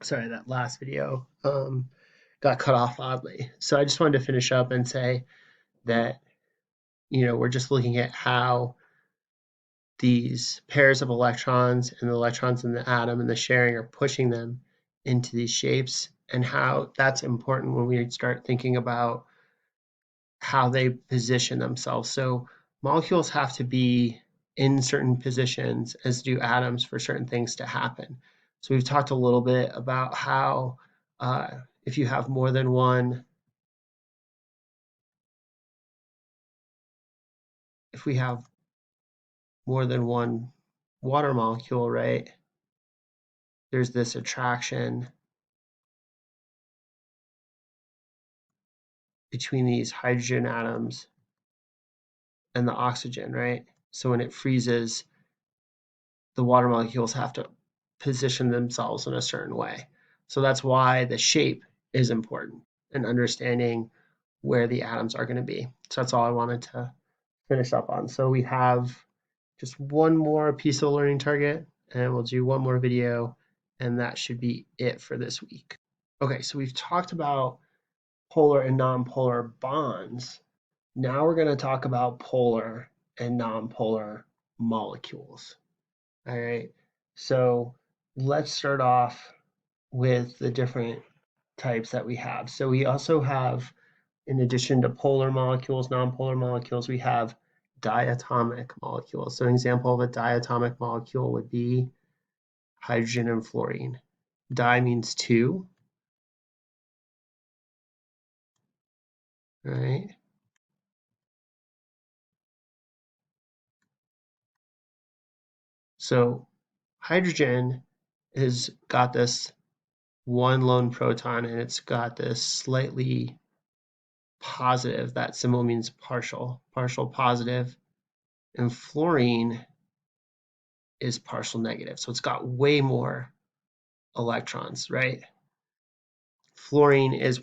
Sorry, that last video got cut off oddly. So I just wanted to finish up and say that, we're just looking at how these pairs of electrons and the electrons in the atom and the sharing are pushing them into these shapes, and how that's important when we start thinking about how they position themselves. So molecules have to be in certain positions, as do atoms, for certain things to happen. So we've talked a little bit about how if you have more than one, if we have more than one water molecule, right, there's this attraction between these hydrogen atoms and the oxygen, right? So when it freezes, the water molecules have to position themselves in a certain way. So that's why the shape is important and understanding where the atoms are going to be. So that's all I wanted to finish up on. So we have just one more piece of learning target, and we'll do one more video, and that should be it for this week. Okay, so we've talked about polar and nonpolar bonds. Now we're going to talk about polar and nonpolar molecules. All right, so let's start off with the different types that we have. So we also have, in addition to polar molecules, nonpolar molecules, we have diatomic molecules. So an example of a diatomic molecule would be hydrogen and fluorine. Di means two, right? So hydrogen has got this one lone proton, and it's got this slightly positive. That symbol means partial positive. And fluorine is partial negative. So it's got way more electrons, right? Fluorine is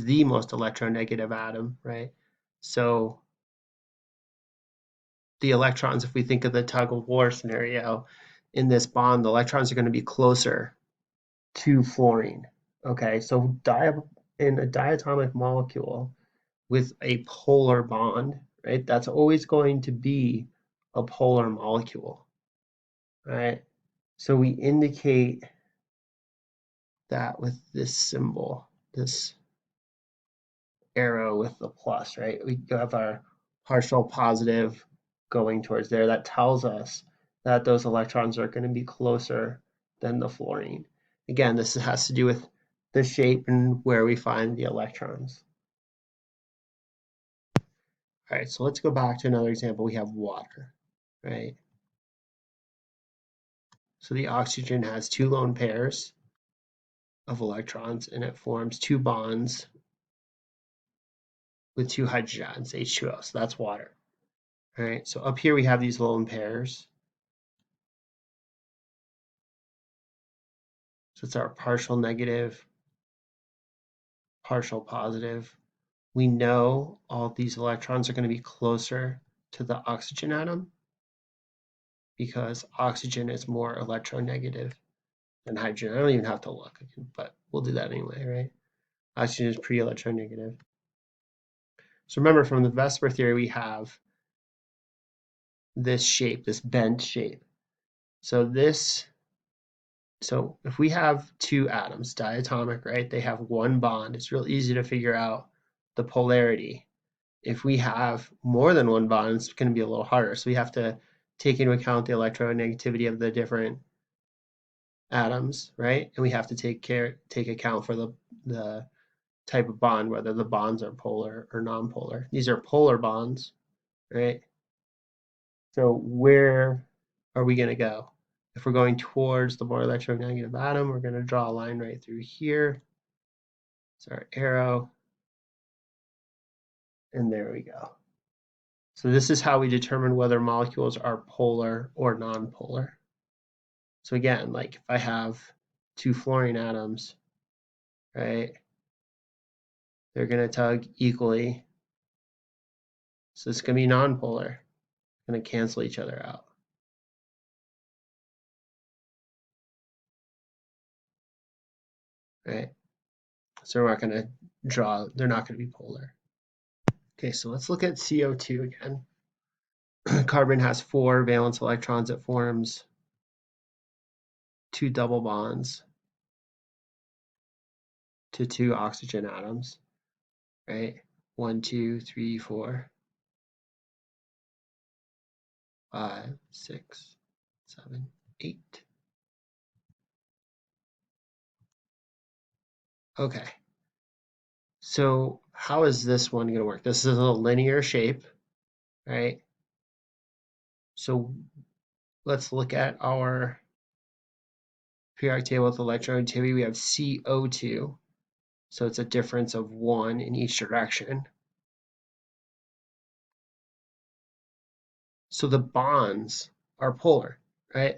the most electronegative atom, right? So the electrons, if we think of the tug of war scenario in this bond, the electrons are going to be closer to fluorine. Okay, so in a diatomic molecule with a polar bond, right, that's always going to be a polar molecule, right? So we indicate that with this symbol, this arrow with the plus, right? We have our partial positive going towards there. That tells us that those electrons are going to be closer than the fluorine. Again, this has to do with the shape and where we find the electrons. All right, so let's go back to another example. We have water, right? So the oxygen has two lone pairs of electrons, and it forms two bonds with two hydrogens, H2O. So that's water. All right, so up here we have these lone pairs. So it's our partial negative, partial positive. We know all of these electrons are going to be closer to the oxygen atom because oxygen is more electronegative than hydrogen. I don't even have to look, but we'll do that anyway, right? Oxygen is pretty electronegative. So remember, from the VSEPR theory, we have this shape, this bent shape. So if we have two atoms, diatomic, right, they have one bond. It's real easy to figure out the polarity. If we have more than one bond, it's going to be a little harder. So we have to take into account the electronegativity of the different atoms, right? And we have to take account for the type of bond, whether the bonds are polar or nonpolar. These are polar bonds, right? So where are we going to go? If we're going towards the more electronegative atom, we're going to draw a line right through here. It's our arrow. And there we go. So this is how we determine whether molecules are polar or nonpolar. So again, like if I have two fluorine atoms, right, they're going to tug equally. So it's going to be nonpolar. Going to cancel each other out. right? So we're not going to draw, they're not going to be polar. Okay, so let's look at CO2 again. Carbon has 4 valence electrons. It forms 2 double bonds to 2 oxygen atoms, right? 1, 2, 3, 4, 5, 6, 7, 8. Okay. So how is this one going to work? This is a linear shape, right? So let's look at our periodic table with electronegativity. We have CO2, so it's a difference of 1 in each direction. So the bonds are polar, right?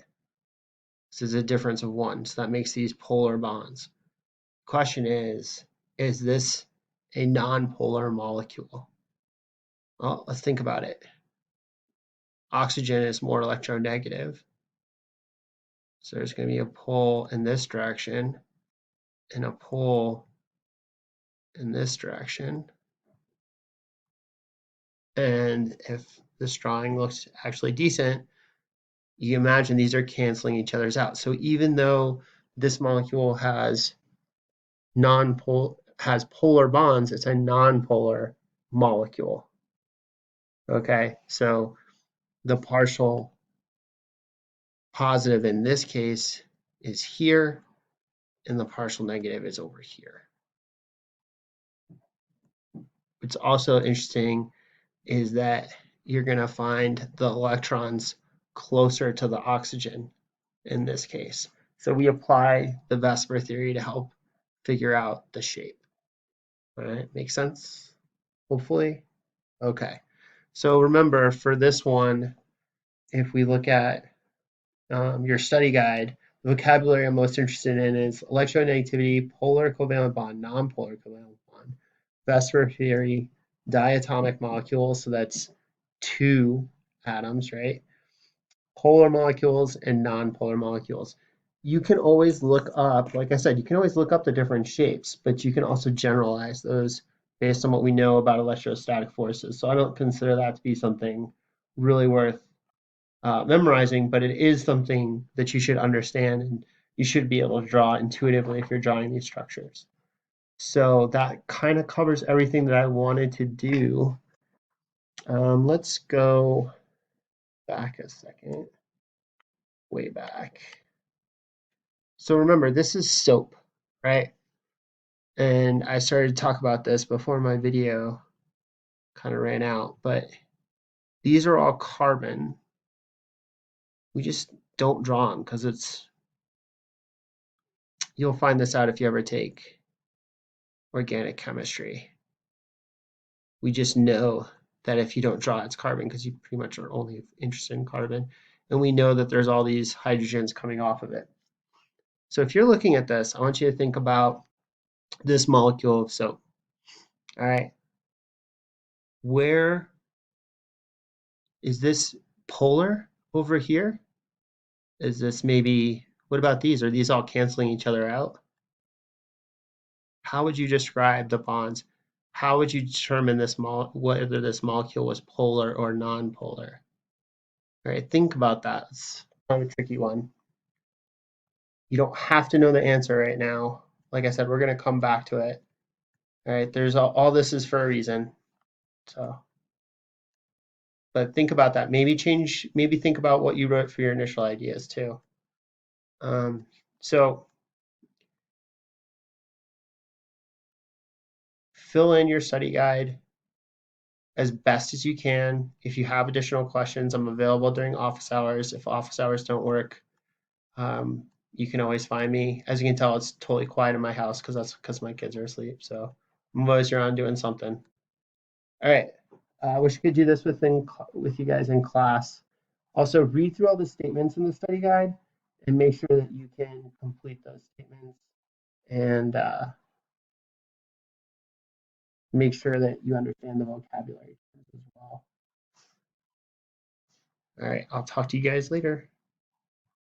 This is a difference of 1, so that makes these polar bonds. Question is this a nonpolar molecule? Well, let's think about it. Oxygen is more electronegative. So there's going to be a pull in this direction and a pull in this direction. And if this drawing looks actually decent, you imagine these are canceling each other's out. So even though this molecule has polar bonds, it's a nonpolar molecule. Okay, so the partial positive in this case is here, and the partial negative is over here. What's also interesting is that you're going to find the electrons closer to the oxygen in this case. So we apply the VSEPR theory to help figure out the shape. All right, make sense? Hopefully? Okay. So remember, for this one, if we look at your study guide, the vocabulary I'm most interested in is electronegativity, polar covalent bond, nonpolar covalent bond, VSEPR theory, diatomic molecules, so that's 2 atoms, right? Polar molecules and nonpolar molecules. You can always look up, like I said, you can always look up the different shapes, but you can also generalize those based on what we know about electrostatic forces. So I don't consider that to be something really worth memorizing, but it is something that you should understand and you should be able to draw intuitively if you're drawing these structures. So that kind of covers everything that I wanted to do. Let's go back a second, way back. So remember, this is soap, right? And I started to talk about this before my video kind of ran out, but these are all carbon. We just don't draw them because you'll find this out if you ever take organic chemistry. We just know that if you don't draw, it's carbon because you pretty much are only interested in carbon. And we know that there's all these hydrogens coming off of it. So if you're looking at this, I want you to think about this molecule of soap. All right. Where is this polar over here? Is this maybe, what about these? Are these all canceling each other out? How would you describe the bonds? How would you determine whether this molecule was polar or non-polar? All right, think about that. It's kind of a tricky one. You don't have to know the answer right now. Like I said, we're going to come back to it. All right, there's all this is for a reason. So, but think about that. Maybe think about what you wrote for your initial ideas too. So fill in your study guide as best as you can. If you have additional questions, I'm available during office hours. If office hours don't work, you can always find me. As you can tell, it's totally quiet in my house because my kids are asleep. So I'm always around doing something. All right. I wish I could do this with you guys in class. Also, read through all the statements in the study guide and make sure that you can complete those statements and make sure that you understand the vocabulary as well. All right, I'll talk to you guys later.